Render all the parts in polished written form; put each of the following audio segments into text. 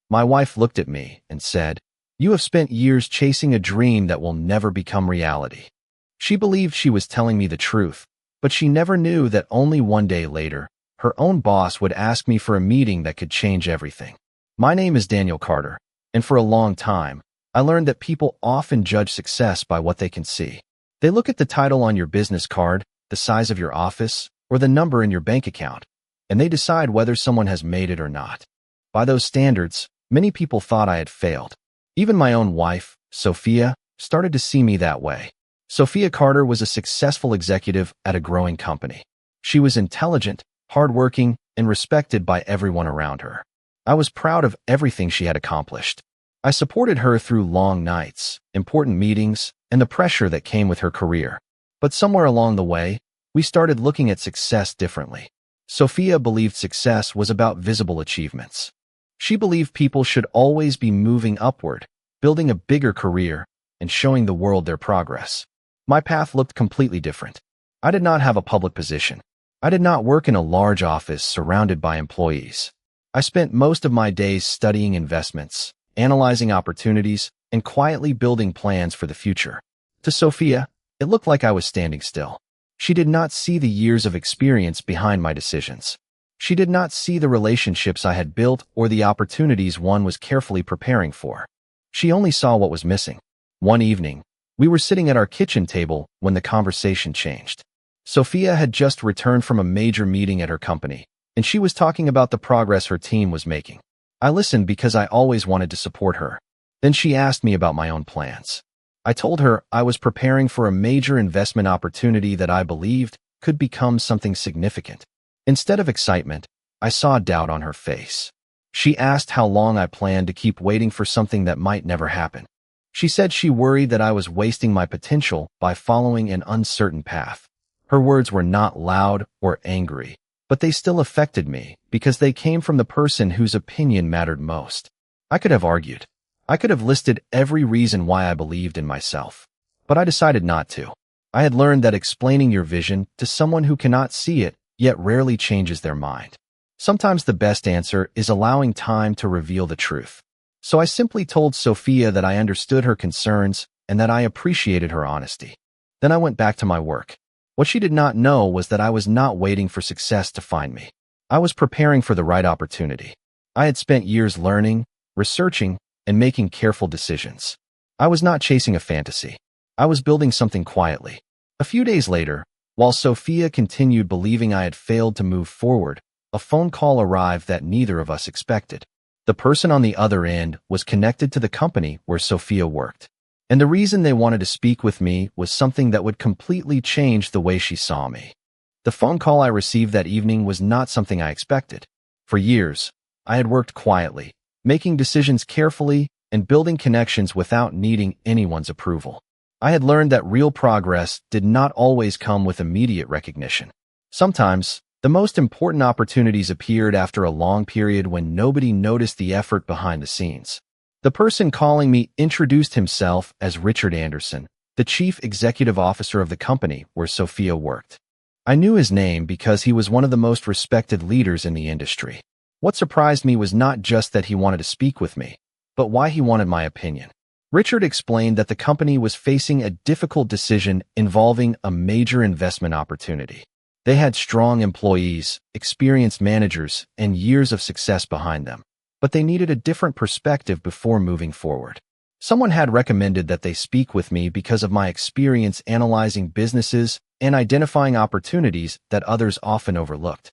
My wife looked at me and said, "You have spent years chasing a dream that will never become reality." She believed she was telling me the truth, but she never knew that only one day later, her own boss would ask me for a meeting that could change everything. My name is Daniel Carter, and for a long time, I learned that people often judge success by what they can see. They look at the title on your business card, the size of your office, or the number in your bank account, and they decide whether someone has made it or not. By those standards, many people thought I had failed. Even my own wife, Sophia, started to see me that way. Sophia Carter was a successful executive at a growing company. She was intelligent, hardworking, and respected by everyone around her. I was proud of everything she had accomplished. I supported her through long nights, important meetings, and the pressure that came with her career. But somewhere along the way, we started looking at success differently. Sophia believed success was about visible achievements. She believed people should always be moving upward, building a bigger career, and showing the world their progress. My path looked completely different. I did not have a public position. I did not work in a large office surrounded by employees. I spent most of my days studying investments, analyzing opportunities, and quietly building plans for the future. To Sophia, it looked like I was standing still. She did not see the years of experience behind my decisions. She did not see the relationships I had built or the opportunities one was carefully preparing for. She only saw what was missing. One evening, we were sitting at our kitchen table when the conversation changed. Sophia had just returned from a major meeting at her company, and she was talking about the progress her team was making. I listened because I always wanted to support her. Then she asked me about my own plans. I told her I was preparing for a major investment opportunity that I believed could become something significant. Instead of excitement, I saw doubt on her face. She asked how long I planned to keep waiting for something that might never happen. She said she worried that I was wasting my potential by following an uncertain path. Her words were not loud or angry, but they still affected me because they came from the person whose opinion mattered most. I could have argued. I could have listed every reason why I believed in myself, but I decided not to. I had learned that explaining your vision to someone who cannot see it yet rarely changes their mind. Sometimes the best answer is allowing time to reveal the truth. So I simply told Sophia that I understood her concerns and that I appreciated her honesty. Then I went back to my work. What she did not know was that I was not waiting for success to find me. I was preparing for the right opportunity. I had spent years learning, researching, and making careful decisions. I was not chasing a fantasy. I was building something quietly. A few days later, while Sophia continued believing I had failed to move forward, a phone call arrived that neither of us expected. The person on the other end was connected to the company where Sophia worked. And the reason they wanted to speak with me was something that would completely change the way she saw me. The phone call I received that evening was not something I expected. For years, I had worked quietly, making decisions carefully and building connections without needing anyone's approval. I had learned that real progress did not always come with immediate recognition. Sometimes, the most important opportunities appeared after a long period when nobody noticed the effort behind the scenes. The person calling me introduced himself as Richard Anderson, the chief executive officer of the company where Sophia worked. I knew his name because he was one of the most respected leaders in the industry. What surprised me was not just that he wanted to speak with me, but why he wanted my opinion. Richard explained that the company was facing a difficult decision involving a major investment opportunity. They had strong employees, experienced managers, and years of success behind them, but they needed a different perspective before moving forward. Someone had recommended that they speak with me because of my experience analyzing businesses and identifying opportunities that others often overlooked.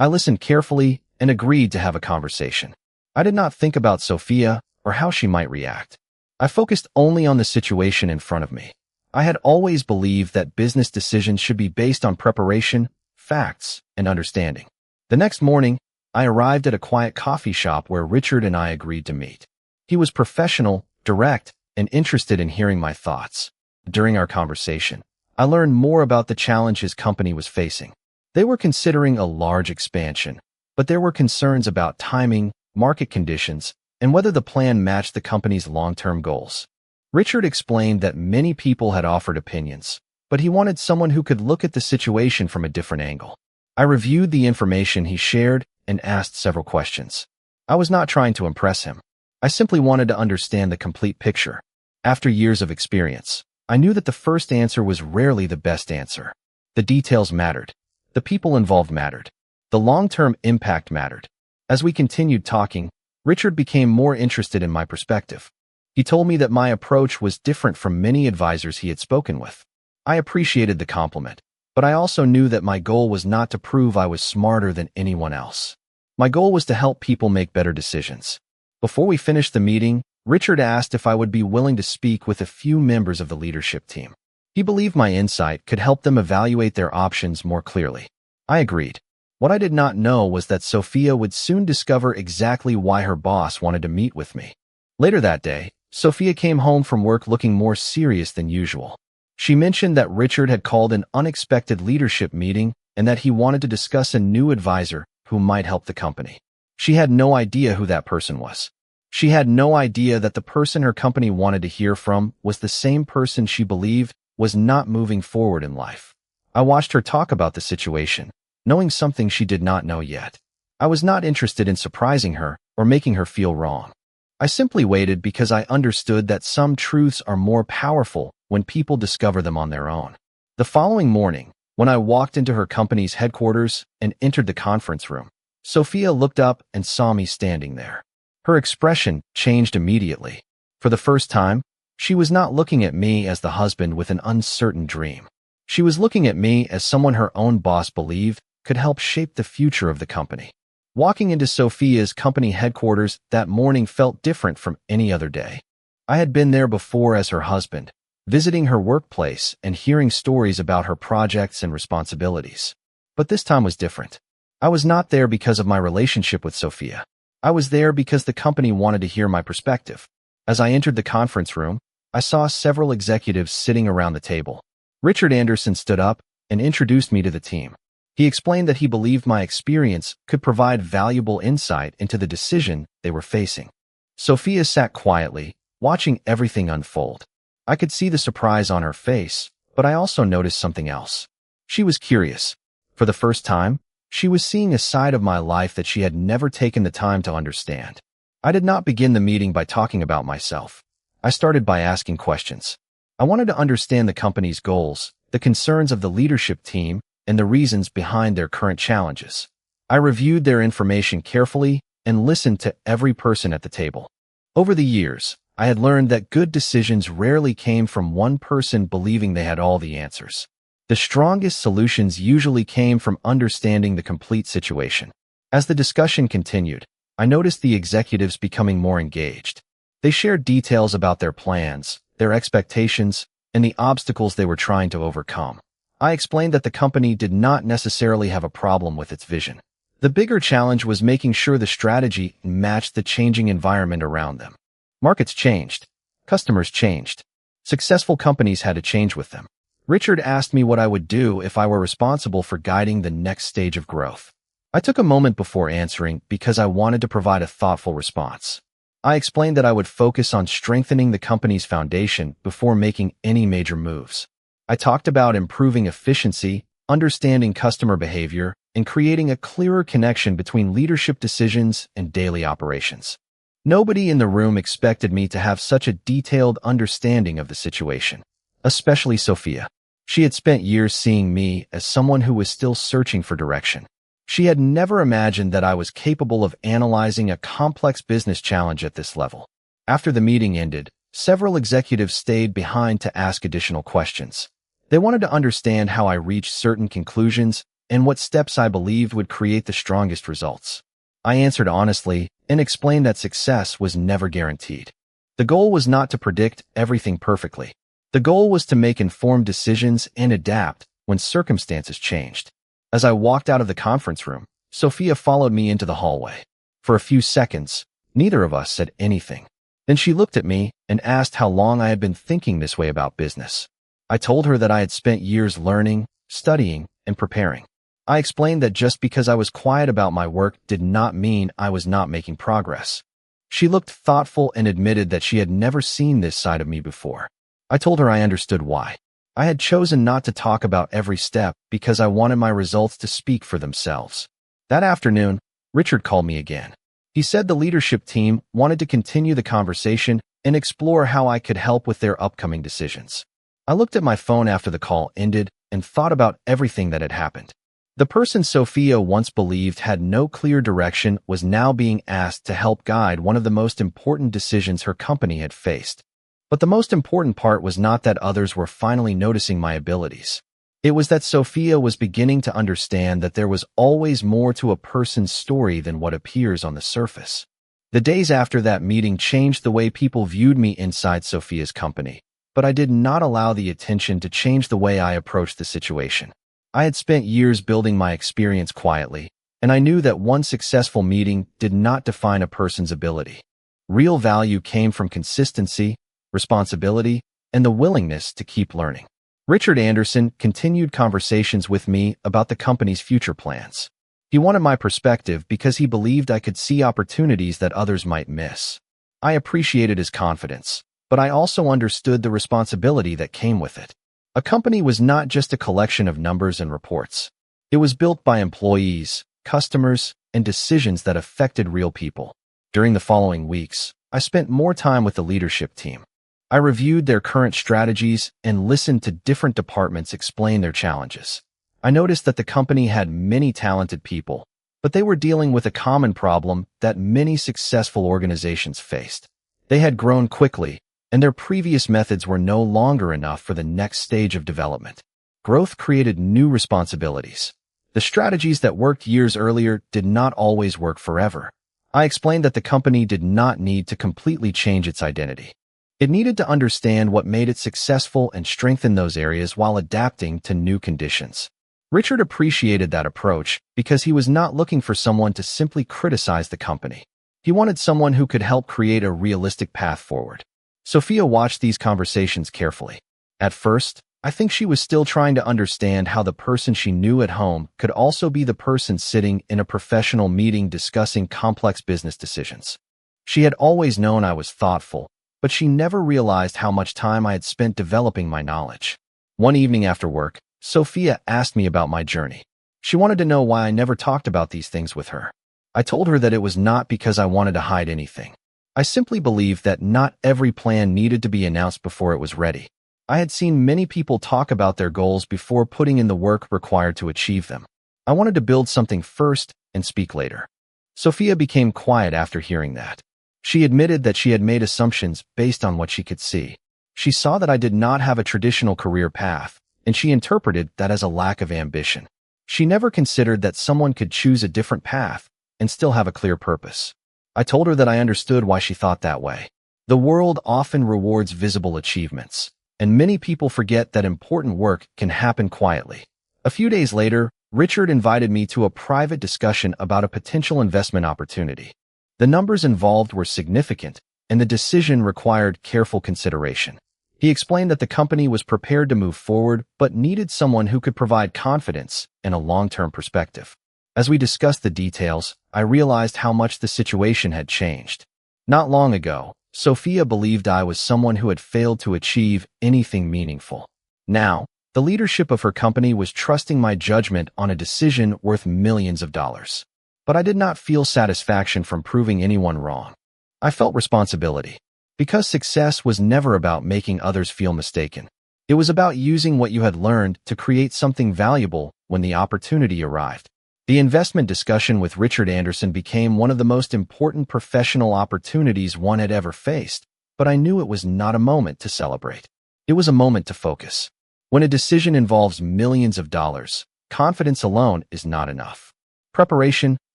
I listened carefully and agreed to have a conversation. I did not think about Sophia or how she might react. I focused only on the situation in front of me. I had always believed that business decisions should be based on preparation, facts, and understanding. The next morning, I arrived at a quiet coffee shop where Richard and I agreed to meet. He was professional, direct, and interested in hearing my thoughts. During our conversation, I learned more about the challenge his company was facing. They were considering a large expansion, but there were concerns about timing, market conditions, and whether the plan matched the company's long-term goals. Richard explained that many people had offered opinions, but he wanted someone who could look at the situation from a different angle. I reviewed the information he shared and asked several questions. I was not trying to impress him. I simply wanted to understand the complete picture. After years of experience, I knew that the first answer was rarely the best answer. The details mattered. The people involved mattered. The long-term impact mattered. As we continued talking, Richard became more interested in my perspective. He told me that my approach was different from many advisors he had spoken with. I appreciated the compliment, but I also knew that my goal was not to prove I was smarter than anyone else. My goal was to help people make better decisions. Before we finished the meeting, Richard asked if I would be willing to speak with a few members of the leadership team. He believed my insight could help them evaluate their options more clearly. I agreed. What I did not know was that Sophia would soon discover exactly why her boss wanted to meet with me. Later that day, Sophia came home from work looking more serious than usual. She mentioned that Richard had called an unexpected leadership meeting and that he wanted to discuss a new advisor who might help the company. She had no idea who that person was. She had no idea that the person her company wanted to hear from was the same person she believed was not moving forward in life. I watched her talk about the situation, knowing something she did not know yet. I was not interested in surprising her or making her feel wrong. I simply waited because I understood that some truths are more powerful when people discover them on their own. The following morning, when I walked into her company's headquarters and entered the conference room, Sophia looked up and saw me standing there. Her expression changed immediately. For the first time, she was not looking at me as the husband with an uncertain dream. She was looking at me as someone her own boss believed could help shape the future of the company. Walking into Sophia's company headquarters that morning felt different from any other day. I had been there before as her husband, visiting her workplace and hearing stories about her projects and responsibilities. But this time was different. I was not there because of my relationship with Sophia. I was there because the company wanted to hear my perspective. As I entered the conference room, I saw several executives sitting around the table. Richard Anderson stood up and introduced me to the team. He explained that he believed my experience could provide valuable insight into the decision they were facing. Sophia sat quietly, watching everything unfold. I could see the surprise on her face, but I also noticed something else. She was curious. For the first time, she was seeing a side of my life that she had never taken the time to understand. I did not begin the meeting by talking about myself. I started by asking questions. I wanted to understand the company's goals, the concerns of the leadership team, and the reasons behind their current challenges. I reviewed their information carefully and listened to every person at the table. Over the years, I had learned that good decisions rarely came from one person believing they had all the answers. The strongest solutions usually came from understanding the complete situation. As the discussion continued, I noticed the executives becoming more engaged. They shared details about their plans, their expectations, and the obstacles they were trying to overcome. I explained that the company did not necessarily have a problem with its vision. The bigger challenge was making sure the strategy matched the changing environment around them. Markets changed. Customers changed. Successful companies had to change with them. Richard asked me what I would do if I were responsible for guiding the next stage of growth. I took a moment before answering because I wanted to provide a thoughtful response. I explained that I would focus on strengthening the company's foundation before making any major moves. I talked about improving efficiency, understanding customer behavior, and creating a clearer connection between leadership decisions and daily operations. Nobody in the room expected me to have such a detailed understanding of the situation, especially Sophia. She had spent years seeing me as someone who was still searching for direction. She had never imagined that I was capable of analyzing a complex business challenge at this level. After the meeting ended, several executives stayed behind to ask additional questions. They wanted to understand how I reached certain conclusions and what steps I believed would create the strongest results. I answered honestly and explained that success was never guaranteed. The goal was not to predict everything perfectly. The goal was to make informed decisions and adapt when circumstances changed. As I walked out of the conference room, Sophia followed me into the hallway. For a few seconds, neither of us said anything. Then she looked at me and asked how long I had been thinking this way about business. I told her that I had spent years learning, studying, and preparing. I explained that just because I was quiet about my work did not mean I was not making progress. She looked thoughtful and admitted that she had never seen this side of me before. I told her I understood why. I had chosen not to talk about every step because I wanted my results to speak for themselves. That afternoon, Richard called me again. He said the leadership team wanted to continue the conversation and explore how I could help with their upcoming decisions. I looked at my phone after the call ended and thought about everything that had happened. The person Sophia once believed had no clear direction was now being asked to help guide one of the most important decisions her company had faced. But the most important part was not that others were finally noticing my abilities. It was that Sophia was beginning to understand that there was always more to a person's story than what appears on the surface. The days after that meeting changed the way people viewed me inside Sophia's company, but I did not allow the attention to change the way I approached the situation. I had spent years building my experience quietly, and I knew that one successful meeting did not define a person's ability. Real value came from consistency, responsibility, and the willingness to keep learning. Richard Anderson continued conversations with me about the company's future plans. He wanted my perspective because he believed I could see opportunities that others might miss. I appreciated his confidence, but I also understood the responsibility that came with it. A company was not just a collection of numbers and reports. It was built by employees, customers, and decisions that affected real people. During the following weeks, I spent more time with the leadership team. I reviewed their current strategies and listened to different departments explain their challenges. I noticed that the company had many talented people, but they were dealing with a common problem that many successful organizations faced. They had grown quickly, and their previous methods were no longer enough for the next stage of development. Growth created new responsibilities. The strategies that worked years earlier did not always work forever. I explained that the company did not need to completely change its identity. It needed to understand what made it successful and strengthen those areas while adapting to new conditions. Richard appreciated that approach because he was not looking for someone to simply criticize the company. He wanted someone who could help create a realistic path forward. Sophia watched these conversations carefully. At first, I think she was still trying to understand how the person she knew at home could also be the person sitting in a professional meeting discussing complex business decisions. She had always known I was thoughtful, but she never realized how much time I had spent developing my knowledge. One evening after work, Sophia asked me about my journey. She wanted to know why I never talked about these things with her. I told her that it was not because I wanted to hide anything. I simply believed that not every plan needed to be announced before it was ready. I had seen many people talk about their goals before putting in the work required to achieve them. I wanted to build something first and speak later. Sophia became quiet after hearing that. She admitted that she had made assumptions based on what she could see. She saw that I did not have a traditional career path, and she interpreted that as a lack of ambition. She never considered that someone could choose a different path and still have a clear purpose. I told her that I understood why she thought that way. The world often rewards visible achievements, and many people forget that important work can happen quietly. A few days later, Richard invited me to a private discussion about a potential investment opportunity. The numbers involved were significant, and the decision required careful consideration. He explained that the company was prepared to move forward but needed someone who could provide confidence and a long-term perspective. As we discussed the details, I realized how much the situation had changed. Not long ago, Sophia believed I was someone who had failed to achieve anything meaningful. Now, the leadership of her company was trusting my judgment on a decision worth millions of dollars. But I did not feel satisfaction from proving anyone wrong. I felt responsibility. Because success was never about making others feel mistaken. It was about using what you had learned to create something valuable when the opportunity arrived. The investment discussion with Richard Anderson became one of the most important professional opportunities one had ever faced, but I knew it was not a moment to celebrate. It was a moment to focus. When a decision involves millions of dollars, confidence alone is not enough. Preparation,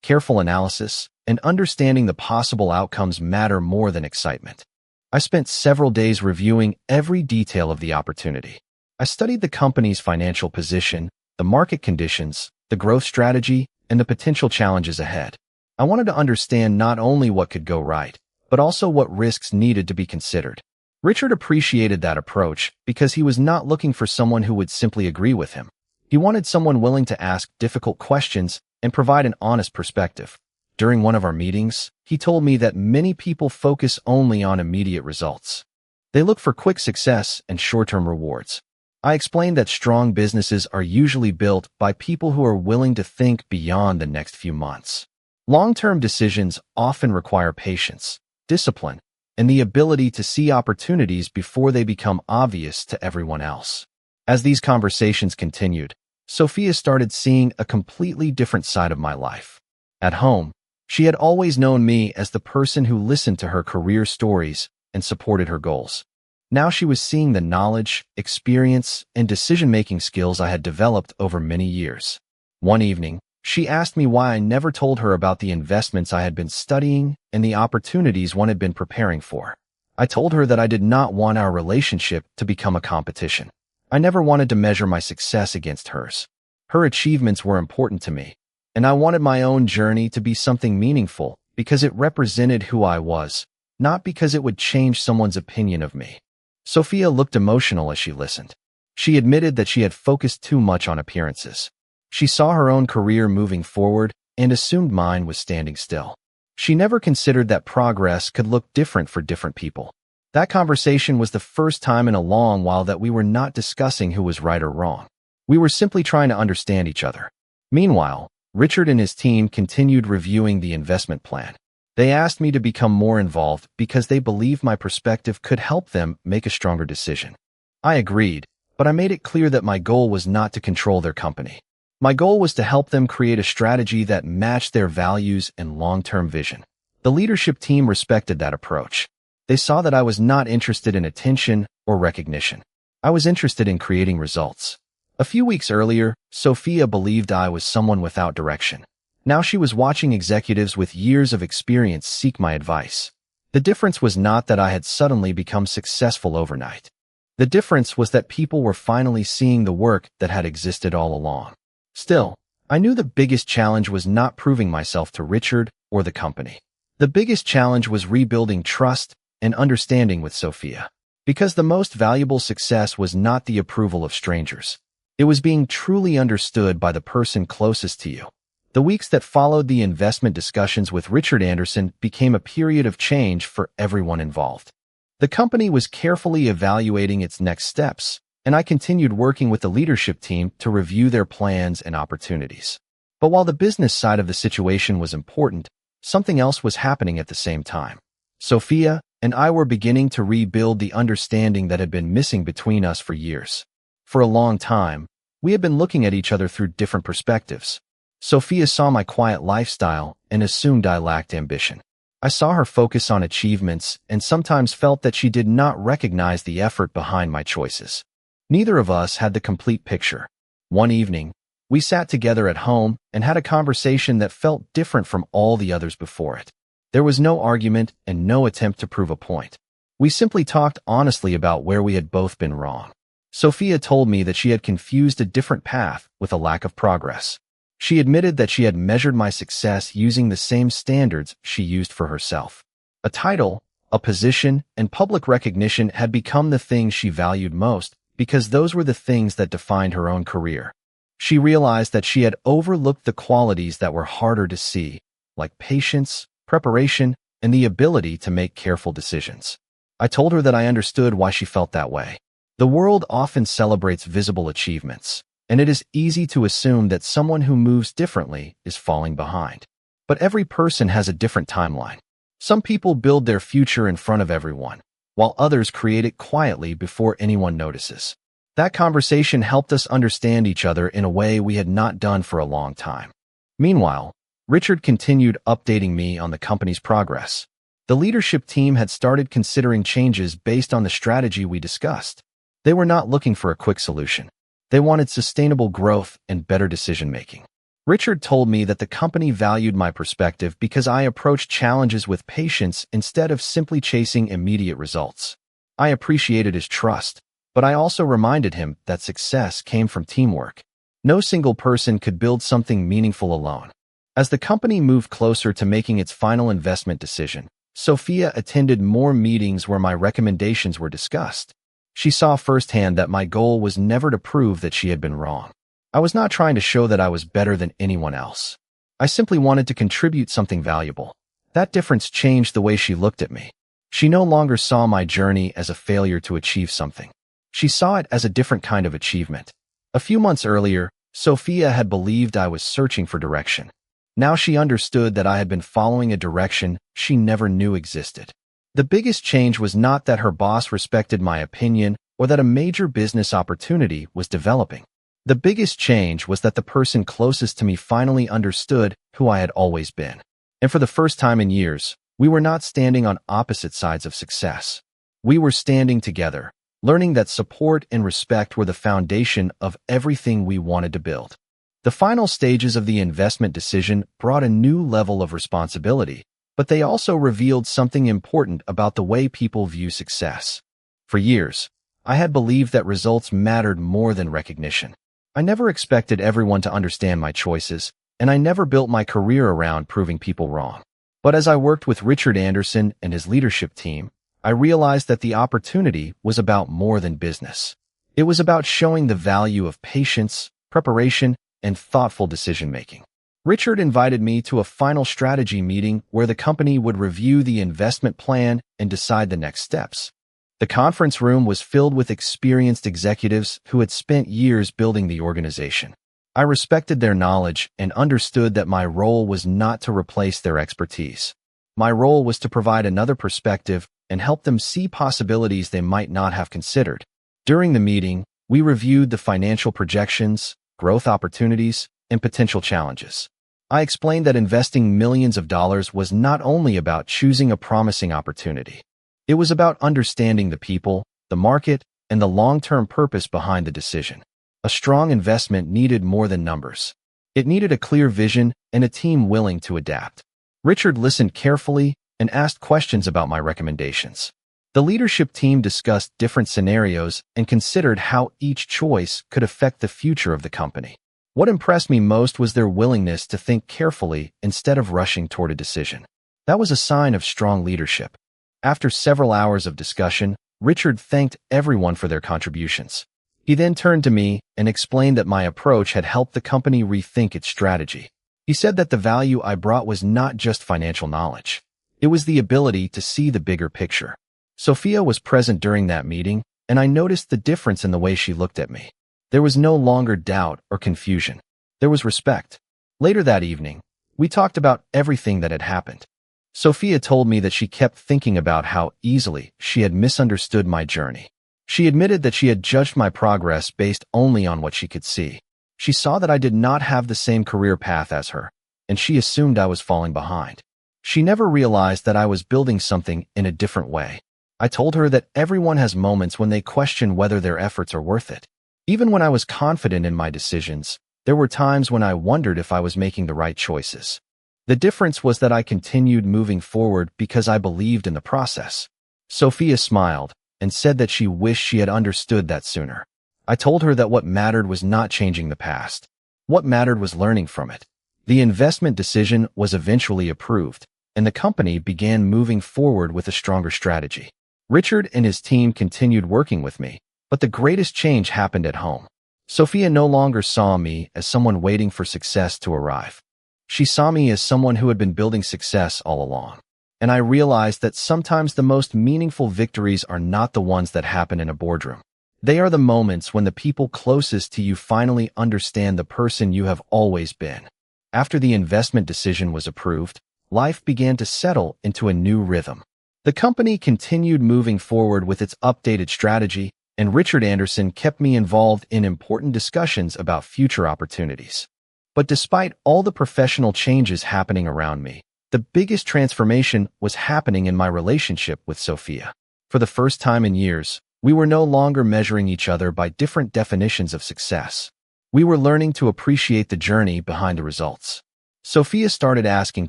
careful analysis, and understanding the possible outcomes matter more than excitement. I spent several days reviewing every detail of the opportunity. I studied the company's financial position, the market conditions, the growth strategy, and the potential challenges ahead. I wanted to understand not only what could go right, but also what risks needed to be considered. Richard appreciated that approach because he was not looking for someone who would simply agree with him. He wanted someone willing to ask difficult questions and provide an honest perspective. During one of our meetings, he told me that many people focus only on immediate results. They look for quick success and short-term rewards. I explained that strong businesses are usually built by people who are willing to think beyond the next few months. Long-term decisions often require patience, discipline, and the ability to see opportunities before they become obvious to everyone else. As these conversations continued, Sophia started seeing a completely different side of my life. At home, she had always known me as the person who listened to her career stories and supported her goals. Now she was seeing the knowledge, experience, and decision-making skills I had developed over many years. One evening, she asked me why I never told her about the investments I had been studying and the opportunities one had been preparing for. I told her that I did not want our relationship to become a competition. I never wanted to measure my success against hers. Her achievements were important to me, and I wanted my own journey to be something meaningful because it represented who I was, not because it would change someone's opinion of me. Sophia looked emotional as she listened. She admitted that she had focused too much on appearances. She saw her own career moving forward and assumed mine was standing still. She never considered that progress could look different for different people. That conversation was the first time in a long while that we were not discussing who was right or wrong. We were simply trying to understand each other. Meanwhile, Richard and his team continued reviewing the investment plan. They asked me to become more involved because they believed my perspective could help them make a stronger decision. I agreed, but I made it clear that my goal was not to control their company. My goal was to help them create a strategy that matched their values and long-term vision. The leadership team respected that approach. They saw that I was not interested in attention or recognition. I was interested in creating results. A few weeks earlier, Sophia believed I was someone without direction. Now she was watching executives with years of experience seek my advice. The difference was not that I had suddenly become successful overnight. The difference was that people were finally seeing the work that had existed all along. Still, I knew the biggest challenge was not proving myself to Richard or the company. The biggest challenge was rebuilding trust and understanding with Sophia. Because the most valuable success was not the approval of strangers. It was being truly understood by the person closest to you. The weeks that followed the investment discussions with Richard Anderson became a period of change for everyone involved. The company was carefully evaluating its next steps, and I continued working with the leadership team to review their plans and opportunities. But while the business side of the situation was important, something else was happening at the same time. Sophia and I were beginning to rebuild the understanding that had been missing between us for years. For a long time, we had been looking at each other through different perspectives. Sophia saw my quiet lifestyle and assumed I lacked ambition. I saw her focus on achievements and sometimes felt that she did not recognize the effort behind my choices. Neither of us had the complete picture. One evening, we sat together at home and had a conversation that felt different from all the others before it. There was no argument and no attempt to prove a point. We simply talked honestly about where we had both been wrong. Sophia told me that she had confused a different path with a lack of progress. She admitted that she had measured my success using the same standards she used for herself. A title, a position, and public recognition had become the things she valued most because those were the things that defined her own career. She realized that she had overlooked the qualities that were harder to see, like patience, preparation, and the ability to make careful decisions. I told her that I understood why she felt that way. The world often celebrates visible achievements, and it is easy to assume that someone who moves differently is falling behind. But every person has a different timeline. Some people build their future in front of everyone, while others create it quietly before anyone notices. That conversation helped us understand each other in a way we had not done for a long time. Meanwhile, Richard continued updating me on the company's progress. The leadership team had started considering changes based on the strategy we discussed. They were not looking for a quick solution. They wanted sustainable growth and better decision-making. Richard told me that the company valued my perspective because I approached challenges with patience instead of simply chasing immediate results. I appreciated his trust, but I also reminded him that success came from teamwork. No single person could build something meaningful alone. As the company moved closer to making its final investment decision, Sophia attended more meetings where my recommendations were discussed. She saw firsthand that my goal was never to prove that she had been wrong. I was not trying to show that I was better than anyone else. I simply wanted to contribute something valuable. That difference changed the way she looked at me. She no longer saw my journey as a failure to achieve something. She saw it as a different kind of achievement. A few months earlier, Sophia had believed I was searching for direction. Now she understood that I had been following a direction she never knew existed. The biggest change was not that her boss respected my opinion or that a major business opportunity was developing. The biggest change was that the person closest to me finally understood who I had always been. And for the first time in years, we were not standing on opposite sides of success. We were standing together, learning that support and respect were the foundation of everything we wanted to build. The final stages of the investment decision brought a new level of responsibility, but they also revealed something important about the way people view success. For years, I had believed that results mattered more than recognition. I never expected everyone to understand my choices, and I never built my career around proving people wrong. But as I worked with Richard Anderson and his leadership team, I realized that the opportunity was about more than business. It was about showing the value of patience, preparation, and thoughtful decision-making. Richard invited me to a final strategy meeting where the company would review the investment plan and decide the next steps. The conference room was filled with experienced executives who had spent years building the organization. I respected their knowledge and understood that my role was not to replace their expertise. My role was to provide another perspective and help them see possibilities they might not have considered. During the meeting, we reviewed the financial projections, growth opportunities, and potential challenges. I explained that investing millions of dollars was not only about choosing a promising opportunity. It was about understanding the people, the market, and the long-term purpose behind the decision. A strong investment needed more than numbers. It needed a clear vision and a team willing to adapt. Richard listened carefully and asked questions about my recommendations. The leadership team discussed different scenarios and considered how each choice could affect the future of the company. What impressed me most was their willingness to think carefully instead of rushing toward a decision. That was a sign of strong leadership. After several hours of discussion, Richard thanked everyone for their contributions. He then turned to me and explained that my approach had helped the company rethink its strategy. He said that the value I brought was not just financial knowledge. It was the ability to see the bigger picture. Sophia was present during that meeting, and I noticed the difference in the way she looked at me. There was no longer doubt or confusion. There was respect. Later that evening, we talked about everything that had happened. Sophia told me that she kept thinking about how easily she had misunderstood my journey. She admitted that she had judged my progress based only on what she could see. She saw that I did not have the same career path as her, and she assumed I was falling behind. She never realized that I was building something in a different way. I told her that everyone has moments when they question whether their efforts are worth it. Even when I was confident in my decisions, there were times when I wondered if I was making the right choices. The difference was that I continued moving forward because I believed in the process. Sophia smiled and said that she wished she had understood that sooner. I told her that what mattered was not changing the past. What mattered was learning from it. The investment decision was eventually approved, and the company began moving forward with a stronger strategy. Richard and his team continued working with me, but the greatest change happened at home. Sophia no longer saw me as someone waiting for success to arrive. She saw me as someone who had been building success all along. And I realized that sometimes the most meaningful victories are not the ones that happen in a boardroom. They are the moments when the people closest to you finally understand the person you have always been. After the investment decision was approved, life began to settle into a new rhythm. The company continued moving forward with its updated strategy, and Richard Anderson kept me involved in important discussions about future opportunities. But despite all the professional changes happening around me, the biggest transformation was happening in my relationship with Sophia. For the first time in years, we were no longer measuring each other by different definitions of success. We were learning to appreciate the journey behind the results. Sophia started asking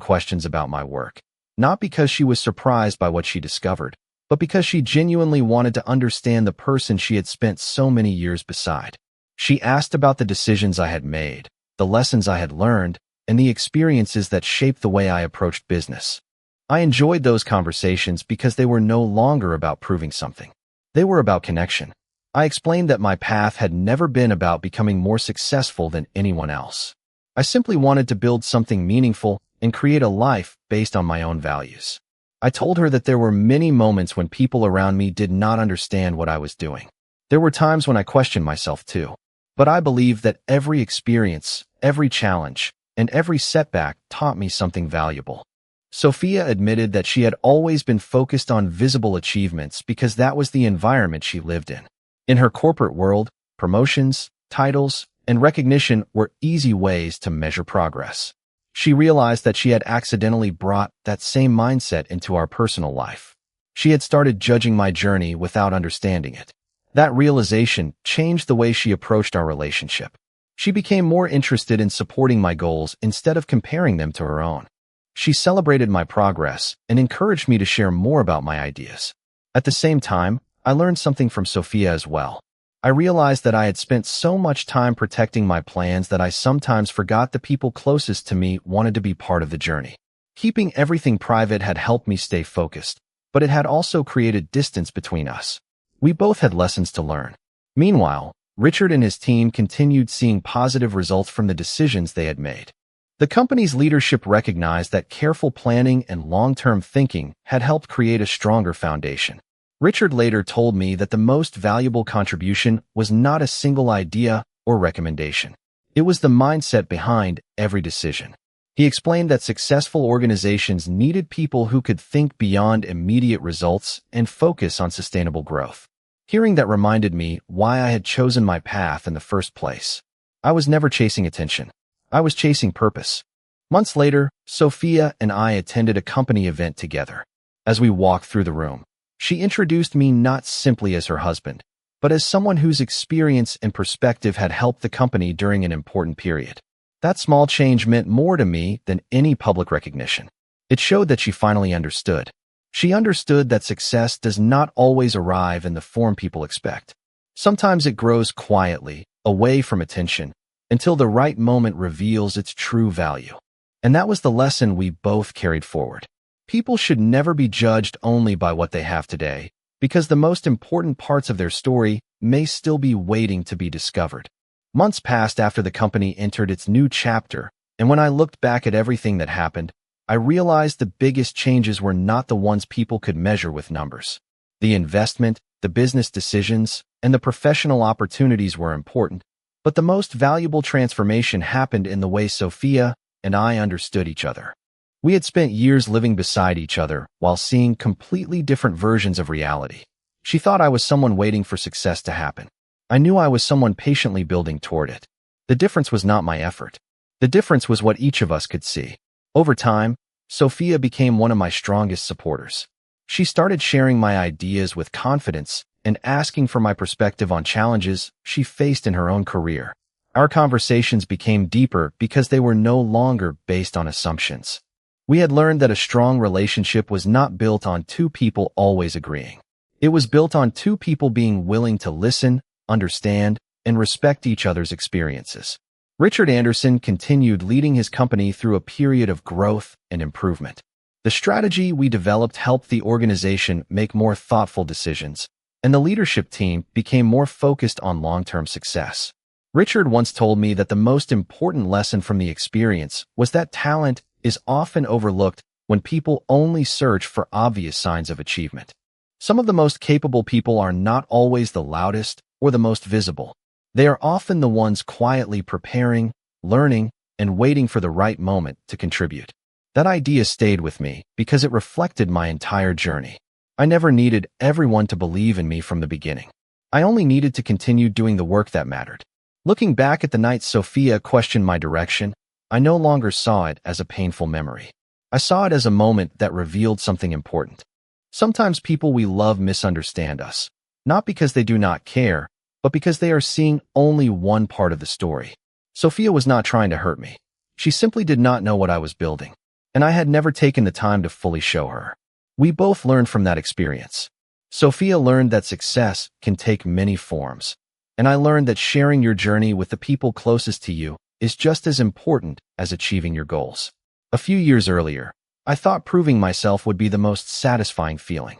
questions about my work, not because she was surprised by what she discovered, but because she genuinely wanted to understand the person she had spent so many years beside. She asked about the decisions I had made, the lessons I had learned, and the experiences that shaped the way I approached business. I enjoyed those conversations because they were no longer about proving something. They were about connection. I explained that my path had never been about becoming more successful than anyone else. I simply wanted to build something meaningful and create a life based on my own values. I told her that there were many moments when people around me did not understand what I was doing. There were times when I questioned myself too. But I believed that every experience, every challenge, and every setback taught me something valuable. Sophia admitted that she had always been focused on visible achievements because that was the environment she lived in. In her corporate world, promotions, titles, and recognition were easy ways to measure progress. She realized that she had accidentally brought that same mindset into our personal life. She had started judging my journey without understanding it. That realization changed the way she approached our relationship. She became more interested in supporting my goals instead of comparing them to her own. She celebrated my progress and encouraged me to share more about my ideas. At the same time, I learned something from Sophia as well. I realized that I had spent so much time protecting my plans that I sometimes forgot the people closest to me wanted to be part of the journey. Keeping everything private had helped me stay focused, but it had also created distance between us. We both had lessons to learn. Meanwhile, Richard and his team continued seeing positive results from the decisions they had made. The company's leadership recognized that careful planning and long-term thinking had helped create a stronger foundation. Richard later told me that the most valuable contribution was not a single idea or recommendation. It was the mindset behind every decision. He explained that successful organizations needed people who could think beyond immediate results and focus on sustainable growth. Hearing that reminded me why I had chosen my path in the first place. I was never chasing attention. I was chasing purpose. Months later, Sophia and I attended a company event together. As we walked through the room, she introduced me not simply as her husband, but as someone whose experience and perspective had helped the company during an important period. That small change meant more to me than any public recognition. It showed that she finally understood. She understood that success does not always arrive in the form people expect. Sometimes it grows quietly, away from attention, until the right moment reveals its true value. And that was the lesson we both carried forward. People should never be judged only by what they have today, because the most important parts of their story may still be waiting to be discovered. Months passed after the company entered its new chapter, and when I looked back at everything that happened, I realized the biggest changes were not the ones people could measure with numbers. The investment, the business decisions, and the professional opportunities were important, but the most valuable transformation happened in the way Sophia and I understood each other. We had spent years living beside each other while seeing completely different versions of reality. She thought I was someone waiting for success to happen. I knew I was someone patiently building toward it. The difference was not my effort. The difference was what each of us could see. Over time, Sophia became one of my strongest supporters. She started sharing my ideas with confidence and asking for my perspective on challenges she faced in her own career. Our conversations became deeper because they were no longer based on assumptions. We had learned that a strong relationship was not built on two people always agreeing. It was built on two people being willing to listen, understand, and respect each other's experiences. Richard Anderson continued leading his company through a period of growth and improvement. The strategy we developed helped the organization make more thoughtful decisions, and the leadership team became more focused on long-term success. Richard once told me that the most important lesson from the experience was that talent is often overlooked when people only search for obvious signs of achievement. Some of the most capable people are not always the loudest or the most visible. They are often the ones quietly preparing, learning, and waiting for the right moment to contribute. That idea stayed with me because it reflected my entire journey. I never needed everyone to believe in me from the beginning. I only needed to continue doing the work that mattered. Looking back at the night Sophia questioned my direction, I no longer saw it as a painful memory. I saw it as a moment that revealed something important. Sometimes people we love misunderstand us, not because they do not care, but because they are seeing only one part of the story. Sophia was not trying to hurt me. She simply did not know what I was building, and I had never taken the time to fully show her. We both learned from that experience. Sophia learned that success can take many forms, and I learned that sharing your journey with the people closest to you is just as important as achieving your goals. A few years earlier, I thought proving myself would be the most satisfying feeling.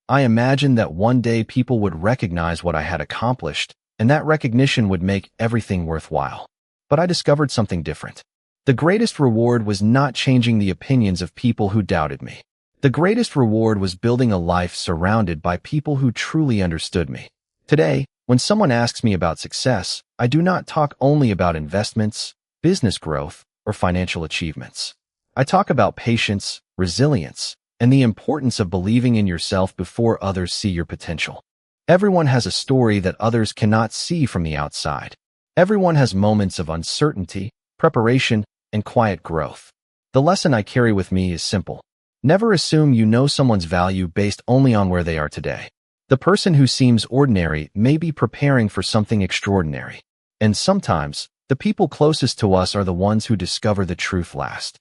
I imagined that one day people would recognize what I had accomplished, and that recognition would make everything worthwhile. But I discovered something different. The greatest reward was not changing the opinions of people who doubted me. The greatest reward was building a life surrounded by people who truly understood me. Today, when someone asks me about success, I do not talk only about investments, business growth, or financial achievements. I talk about patience, resilience, and the importance of believing in yourself before others see your potential. Everyone has a story that others cannot see from the outside. Everyone has moments of uncertainty, preparation, and quiet growth. The lesson I carry with me is simple. Never assume you know someone's value based only on where they are today. The person who seems ordinary may be preparing for something extraordinary. And sometimes, the people closest to us are the ones who discover the truth last.